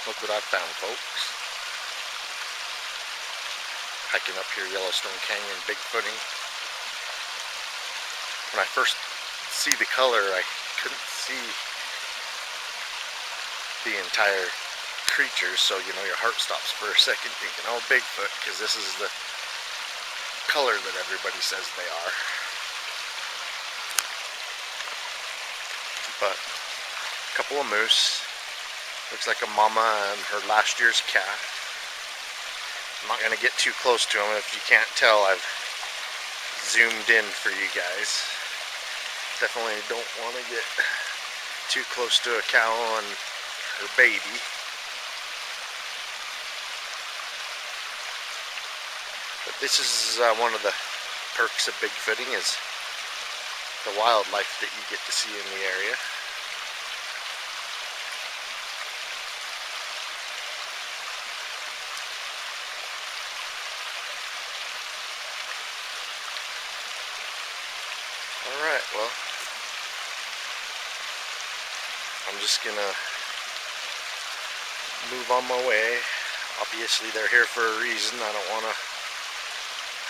Look what I found, folks. Hiking up here Yellowstone Canyon, Bigfooting. When I first see the color, I couldn't see the entire creature, so you know your heart stops for a second thinking, oh, Bigfoot, because this is the color that everybody says they are. But a couple of moose. Looks like a mama and her last year's calf. I'm not going to get too close to them. If you can't tell, I've zoomed in for you guys. Definitely don't want to get too close to a cow and her baby. But this is one of the perks of Bigfooting, is the wildlife that you get to see in the area. Alright, well, I'm just gonna move on my way. Obviously they're here for a reason. I don't want to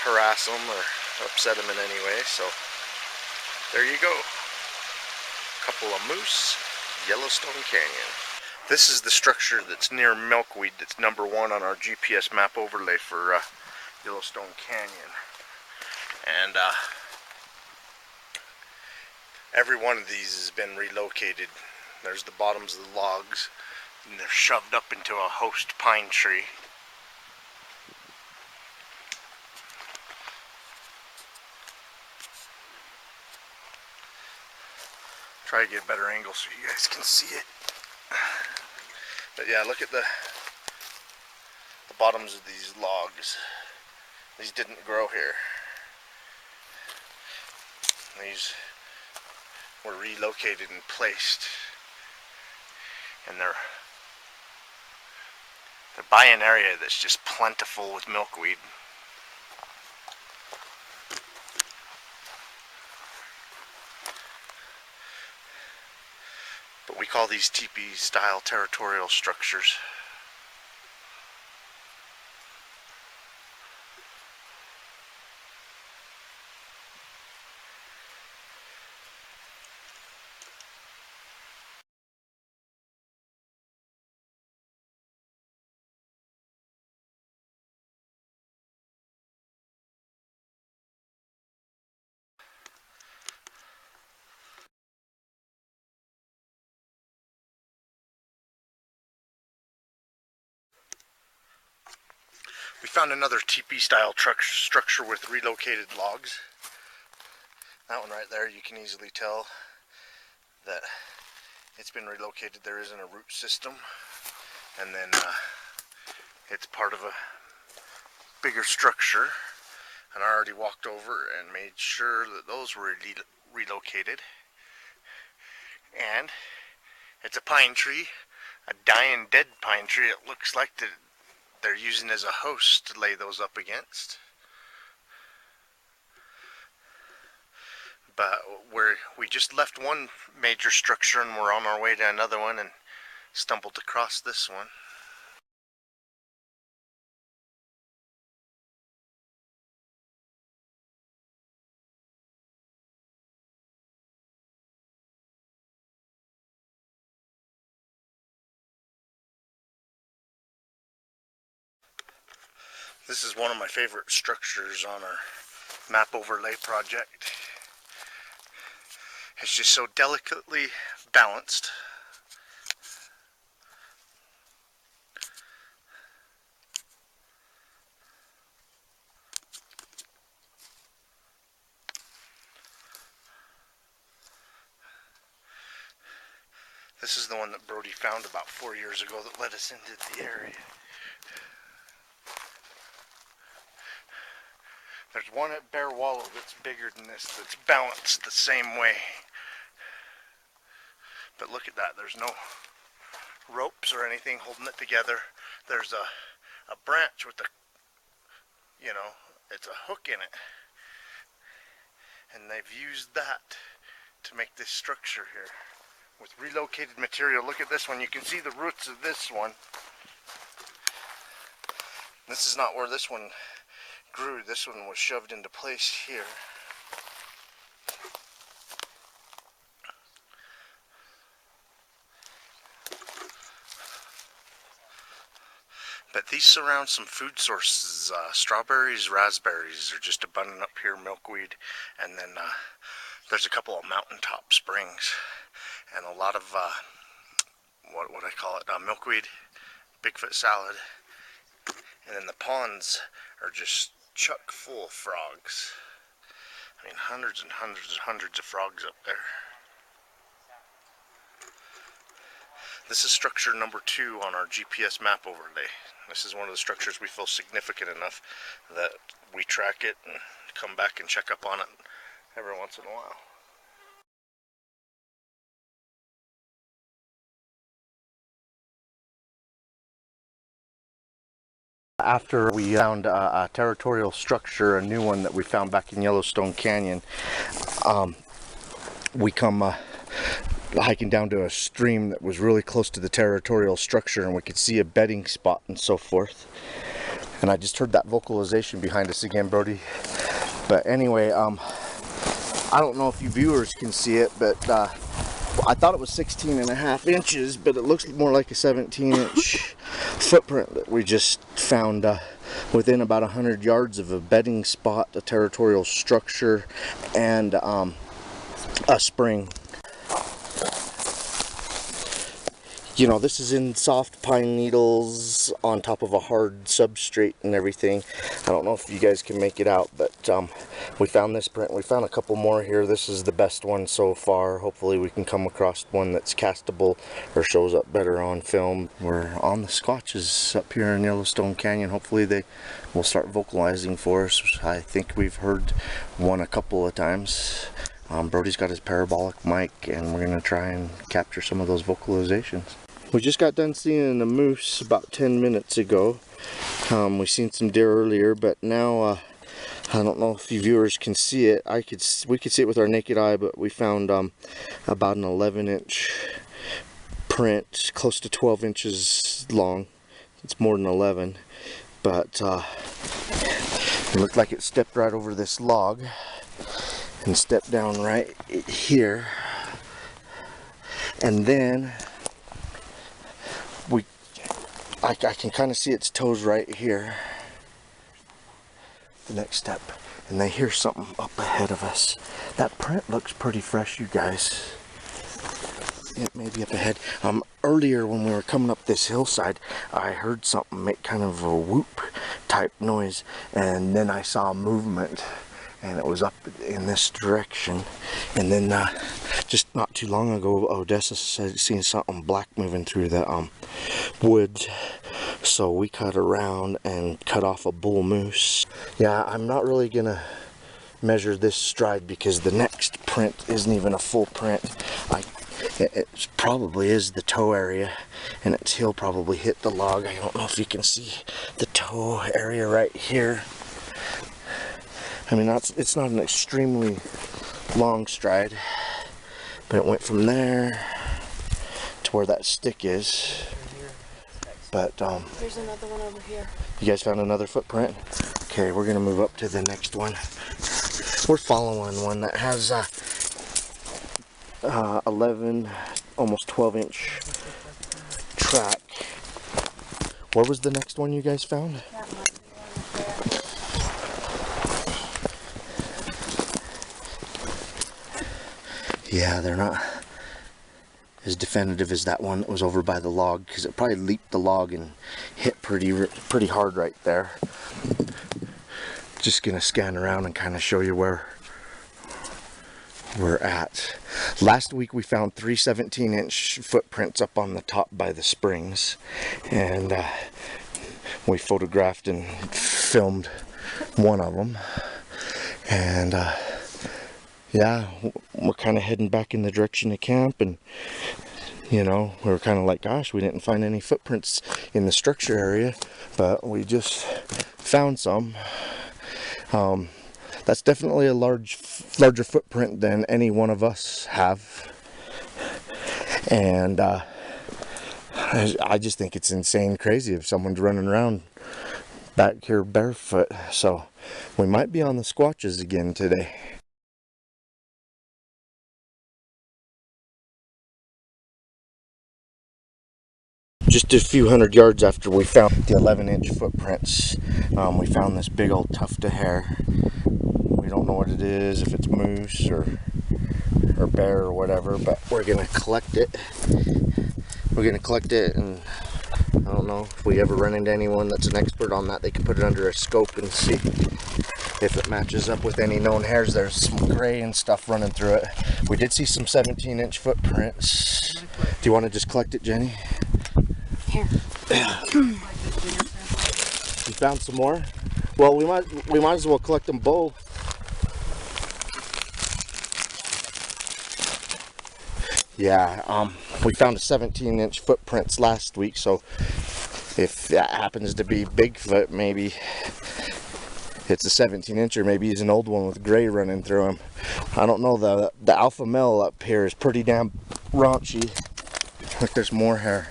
harass them or upset them in any way, so there you go. Couple of moose, Yellowstone Canyon. This is the structure that's near Milkweed, that's number 1 on our GPS map overlay for Yellowstone Canyon. And every one of these has been relocated. There's the bottoms of the logs, and they're shoved up into a host pine tree. Try to get a better angle so you guys can see it. But yeah, look at the bottoms of these logs. These didn't grow here. These were relocated and placed, and they're by an area that's just plentiful with milkweed. But we call these teepee style territorial structures. We found another teepee style structure with relocated logs. That one right there, you can easily tell that it's been relocated. There isn't a root system, and then it's part of a bigger structure. And I already walked over and made sure that those were relocated. And it's a pine tree, a dying dead pine tree. It looks like they're using as a host to lay those up against. But we just left one major structure and we're on our way to another one and stumbled across this one. This is one of my favorite structures on our map overlay project. It's just so delicately balanced. This is the one that Brody found about 4 years ago that led us into the area. There's one at Bear Wallow that's bigger than this, that's balanced the same way. But look at that, there's no ropes or anything holding it together. There's a branch with it's a hook in it. And they've used that to make this structure here with relocated material. Look at this one, you can see the roots of this one This is not where this one grew. This one was shoved into place here. But these surround some food sources. Strawberries, raspberries are just abundant up here, milkweed, and then there's a couple of mountaintop springs, and a lot of, what I call it, milkweed, Bigfoot salad, and then the ponds are just chock full of frogs. I mean, hundreds and hundreds and hundreds of frogs up there. This is structure number 2 on our GPS map overlay. This is one of the structures we feel significant enough that we track it and come back and check up on it every once in a while. After we found a territorial structure, a new one that we found back in Yellowstone Canyon, we come hiking down to a stream that was really close to the territorial structure, and we could see a bedding spot and so forth. And I just heard that vocalization behind us again, Brody. But anyway, I don't know if you viewers can see it, but I thought it was 16.5 inches, but it looks more like a 17-inch footprint that we just found within about 100 yards of a bedding spot, a territorial structure, and a spring. You know, this is in soft pine needles on top of a hard substrate and everything. I don't know if you guys can make it out, but we found this print. We found a couple more here. This is the best one so far. Hopefully we can come across one that's castable or shows up better on film. We're on the Squatches up here in Yellowstone Canyon. Hopefully they will start vocalizing for us. I think we've heard one a couple of times. Brody's got his parabolic mic, and we're going to try and capture some of those vocalizations. We just got done seeing a moose about 10 minutes ago. We seen some deer earlier, but now I don't know if you viewers can see it. We could see it with our naked eye, but we found about an 11-inch print, close to 12 inches long. It's more than 11, but it looked like it stepped right over this log and stepped down right here, and then I can kind of see its toes right here, the next step, and they hear something up ahead of us. That print looks pretty fresh, you guys. It may be up ahead. Earlier when we were coming up this hillside, I heard something make kind of a whoop type noise, and then I saw movement, and it was up in this direction. And then just not too long ago, Odessa said seen something black moving through the woods, so we cut around and cut off a bull moose. Yeah, I'm not really gonna measure this stride because the next print isn't even a full print. It probably is the toe area, and its heel probably hit the log. I don't know if you can see the toe area right here. I mean, it's not an extremely long stride, but it went from there to where that stick is. But there's another one over here. You guys found another footprint? Okay, we're gonna move up to the next one. We're following one that has 11, almost 12-inch track. Where was the next one you guys found? That might be one there. Yeah, they're not as definitive as that one that was over by the log, because it probably leaped the log and hit pretty hard right there. Just gonna scan around and kind of show you where we're at. Last week we found 3 17-inch footprints up on the top by the springs, and we photographed and filmed one of them, and yeah, we're kind of heading back in the direction of camp, and you know, we were kind of like, gosh, we didn't find any footprints in the structure area, but we just found some. That's definitely a larger footprint than any one of us have, and I just think it's insane crazy if someone's running around back here barefoot, so we might be on the squatches again today. Just a few hundred yards after we found the 11-inch footprints, we found this big old tuft of hair. We don't know what it is, if it's moose or bear or whatever, but we're gonna collect it. We're gonna collect it, and I don't know if we ever run into anyone that's an expert on that. They can put it under a scope and see if it matches up with any known hairs. There's some gray and stuff running through it. We did see some 17-inch footprints. Do you want to just collect it, Jenny? Here. You found some more? Well, we might as well collect them both. Yeah, we found a 17-inch footprints last week, so if that happens to be Bigfoot, maybe it's a 17-incher. Maybe he's an old one with gray running through him. I don't know. The alpha male up here is pretty damn raunchy. Look, there's more hair.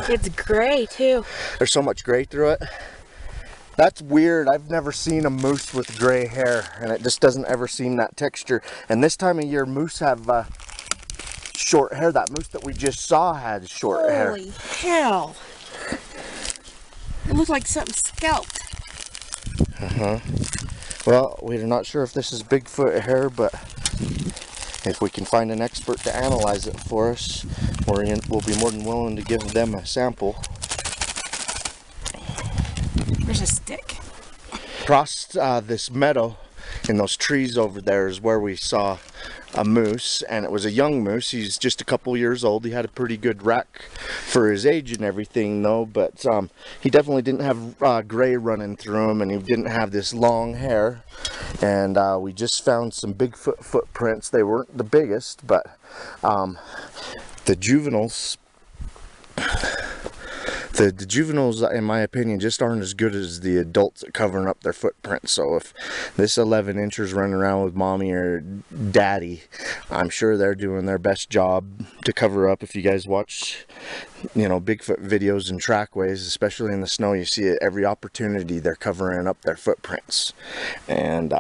It's gray too. There's so much gray through it. That's weird. I've never seen a moose with gray hair, and it just doesn't ever seem that texture. And this time of year, moose have short hair. That moose that we just saw had short hair. Holy hell. It looks like something scalped. Well, we're not sure if this is Bigfoot hair, but if we can find an expert to analyze it for us, we'll be more than willing to give them a sample. There's a stick. Across this meadow in those trees over there is where we saw a moose, and it was a young moose. He's just a couple years old. He had a pretty good rack for his age and everything though, but he definitely didn't have gray running through him, and he didn't have this long hair. And we just found some Bigfoot footprints. They weren't the biggest, but the juveniles, the juveniles, in my opinion, just aren't as good as the adults at covering up their footprints. So if this 11-incher's running around with mommy or daddy, I'm sure they're doing their best job to cover up. If you guys watch, you know, Bigfoot videos and trackways, especially in the snow, you see it every opportunity. They're covering up their footprints, and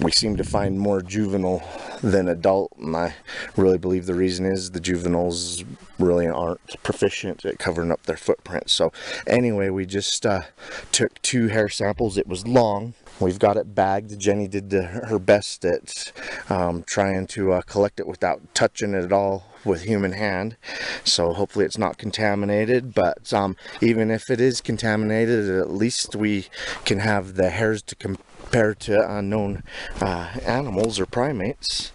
we seem to find more juvenile than adult, and I really believe the reason is the juveniles really aren't proficient at covering up their footprints. So anyway, we just took 2 hair samples. It was long. We've got it bagged. Jenny did her best at trying to collect it without touching it at all with human hand, so hopefully it's not contaminated. But even if it is contaminated, at least we can have the hairs to compare to unknown animals or primates.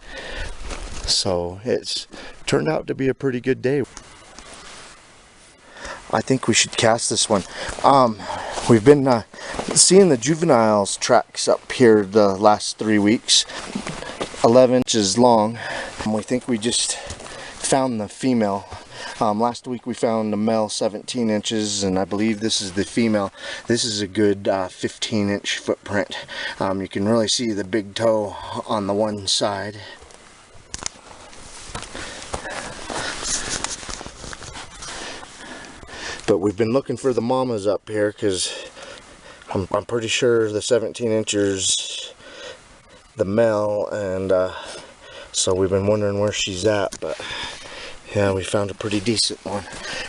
So it's turned out to be a pretty good day. I think we should cast this one. We've been seeing the juveniles tracks up here the last 3 weeks, 11 inches long. We think we just found the female. Last week we found the male 17 inches, and I believe this is the female. This is a good 15-inch footprint. You can really see the big toe on the one side. But we've been looking for the mamas up here, because I'm pretty sure the 17 inchers the male, and so we've been wondering where she's at. But yeah, we found a pretty decent one.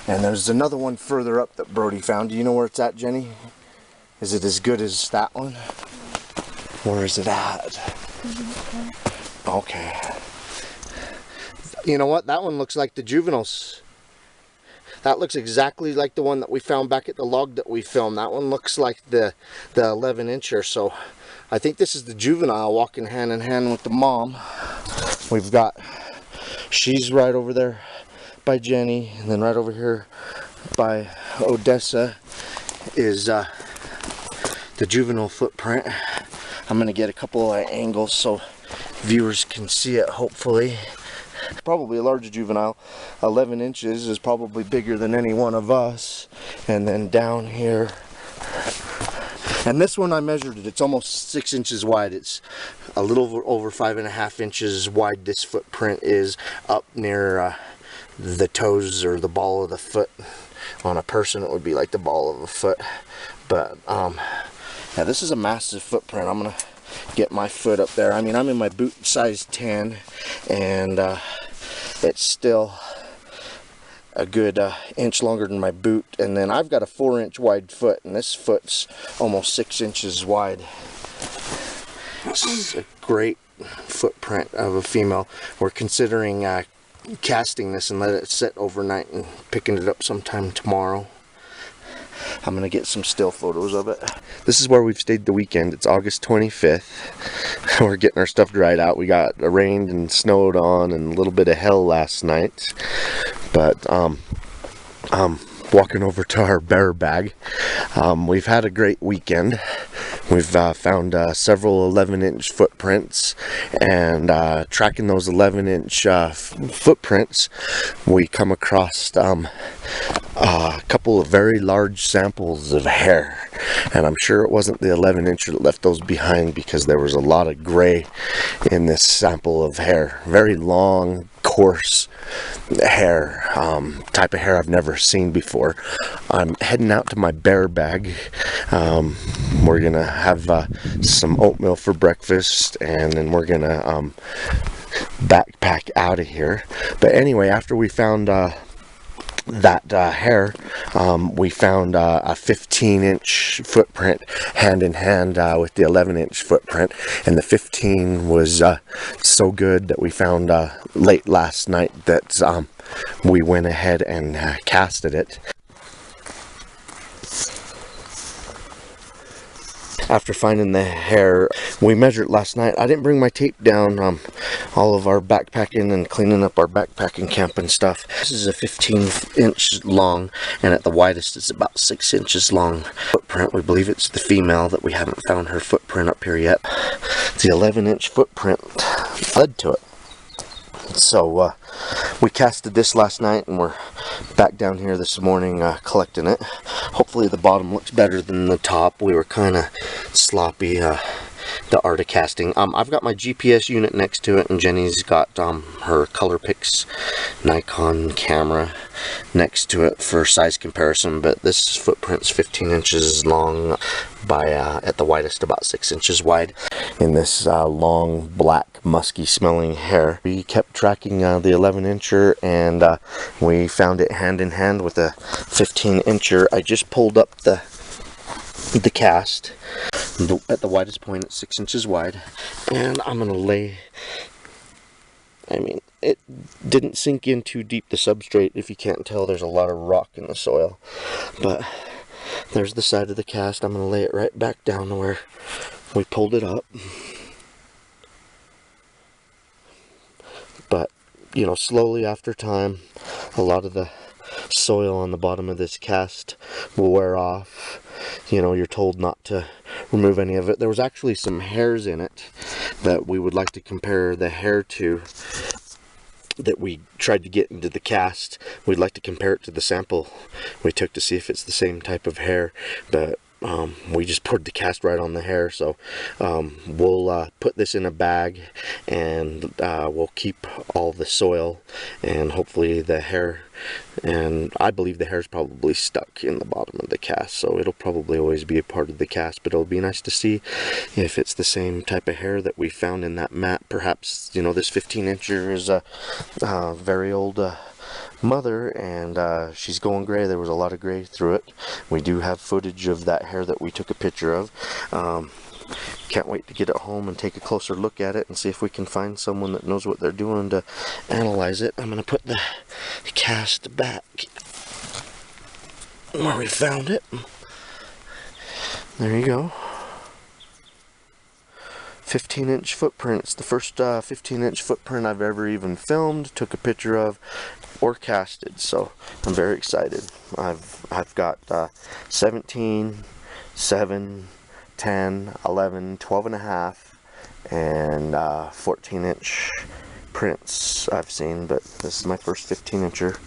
And there's another one further up that Brody found. Do you know where it's at, Jenny? Is it as good as that one? Where is it at? Okay. You know what? That one looks like the juveniles. That looks exactly like the one that we found back at the log that we filmed. That one looks like the 11-incher. So I think this is the juvenile walking hand in hand with the mom. We've got, she's right over there by Jenny, and then right over here by Odessa is the juvenile footprint. I'm going to get a couple of angles so viewers can see it, hopefully. Probably a larger juvenile. 11 inches is probably bigger than any one of us. And then down here, and this one I measured it, it's almost 6 inches wide. It's a little over 5.5 inches wide. This footprint is up near the toes or the ball of the foot. On a person it would be like the ball of a foot, But yeah, this is a massive footprint. I'm gonna get my foot up there. I mean, I'm in my boot size 10, and it's still a good inch longer than my boot. And then I've got a 4-inch wide foot, and this foot's almost 6 inches wide. It's a great footprint of a female. We're considering casting this and let it sit overnight and picking it up sometime tomorrow. I'm gonna get some still photos of it. This is where we've stayed the weekend. It's August 25th. We're getting our stuff dried out. We got rained and snowed on and a little bit of hell last night. But walking over to our bear bag. We've had a great weekend. We've found several 11-inch footprints, and tracking those 11-inch footprints, we come across a couple of very large samples of hair. And I'm sure it wasn't the 11-incher that left those behind, because there was a lot of gray in this sample of hair. Very long, coarse hair, type of hair I've never seen before. I'm heading out to my bear bag. We're gonna have some oatmeal for breakfast, and then we're gonna backpack out of here. But anyway, after we found that hair, we found a 15-inch footprint hand in hand with the 11-inch footprint, and the 15 was so good that we found late last night that we went ahead and casted it. After finding the hair, we measured last night. I didn't bring my tape down. All of our backpacking and cleaning up our backpacking camp and stuff. This is a 15-inch long, and at the widest it's about 6 inches long footprint. We believe it's the female, that we haven't found her footprint up here yet. The 11-inch footprint led to it. So we casted this last night, and we're back down here this morning collecting it. Hopefully the bottom looks better than the top. We were kind of sloppy, the art of casting. I've got my GPS unit next to it, and Jenny's got her ColorPix Nikon camera next to it for size comparison. But this footprint's 15 inches long by at the widest about 6 inches wide, in this long, black, musky smelling hair. We kept tracking the 11-incher, and we found it hand in hand with a 15-incher. I just pulled up the cast at the widest point. It's 6 inches wide, and I'm gonna lay, I mean, it didn't sink in too deep, the substrate. If you can't tell, there's a lot of rock in the soil, but there's the side of the cast. I'm gonna lay it right back down to where we pulled it up. But you know, slowly after time, a lot of the soil on the bottom of this cast will wear off. You know, you're told not to remove any of it. There was actually some hairs in it that we would like to compare the hair to, that we tried to get into the cast. We'd like to compare it to the sample we took to see if it's the same type of hair, but we just poured the cast right on the hair. So we'll put this in a bag, and we'll keep all the soil and hopefully the hair, and I believe the hair's probably stuck in the bottom of the cast, so it'll probably always be a part of the cast. But it'll be nice to see if it's the same type of hair that we found in that mat. Perhaps, you know, this 15-incher is a very old mother, and she's going gray. There was a lot of gray through it. We do have footage of that hair that we took a picture of. Can't wait to get it home and take a closer look at it and see if we can find someone that knows what they're doing to analyze it. I'm going to put the cast back where we found it. There you go. 15-inch footprint. It's the first 15-inch footprint I've ever even filmed, took a picture of, or casted. So I'm very excited. I've got 17, 7, 10, 11, 12 and a half, and 14-inch prints I've seen, but this is my first 15-incher,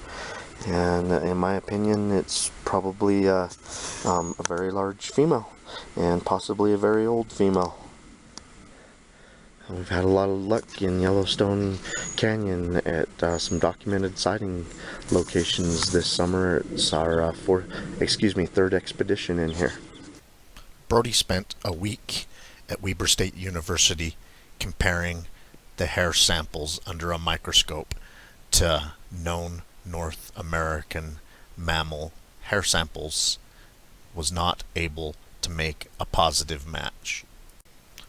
and in my opinion, it's probably a very large female, and possibly a very old female. We've had a lot of luck in Yellowstone Canyon at some documented sighting locations this summer. It's our third expedition in here. Brody spent a week at Weber State University comparing the hair samples under a microscope to known North American mammal hair samples, was not able to make a positive match.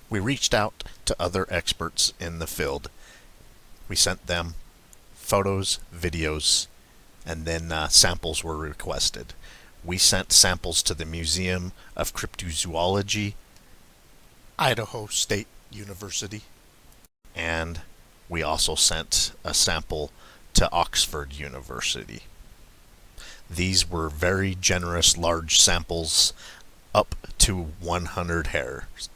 We reached out to other experts in the field. We sent them photos, videos, and then samples were requested. We sent samples to the Museum of Cryptozoology, Idaho State University, and we also sent a sample to Oxford University. These were very generous large samples, up to 100 hairs.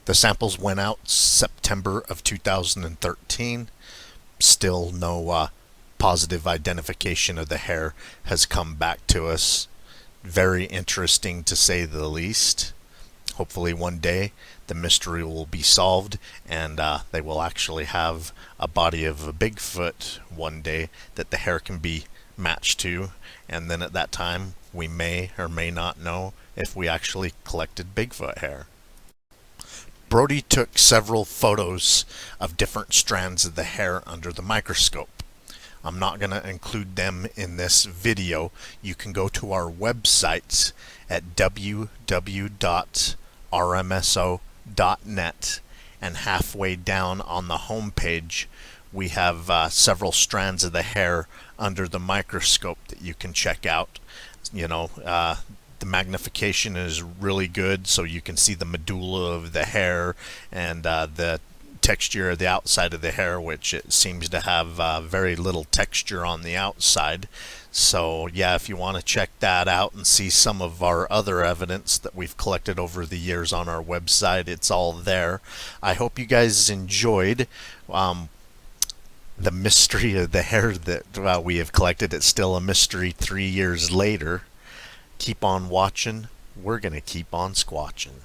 The samples went out September of 2013. Still no positive identification of the hair has come back to us. Very interesting to say the least. Hopefully one day the mystery will be solved and they will actually have a body of a Bigfoot one day that the hair can be matched to, and then at that time we may or may not know if we actually collected Bigfoot hair. Brody took several photos of different strands of the hair under the microscope. I'm not going to include them in this video. You can go to our website at www.rmso.net, and halfway down on the home page we have several strands of the hair under the microscope that you can check out. The magnification is really good, so you can see the medulla of the hair and the texture of the outside of the hair, which it seems to have very little texture on the outside. So yeah, if you want to check that out and see some of our other evidence that we've collected over the years on our website, it's all there. I hope you guys enjoyed the mystery of the hair that we have collected. It's still a mystery 3 years later. Keep on watching. We're going to keep on squatching.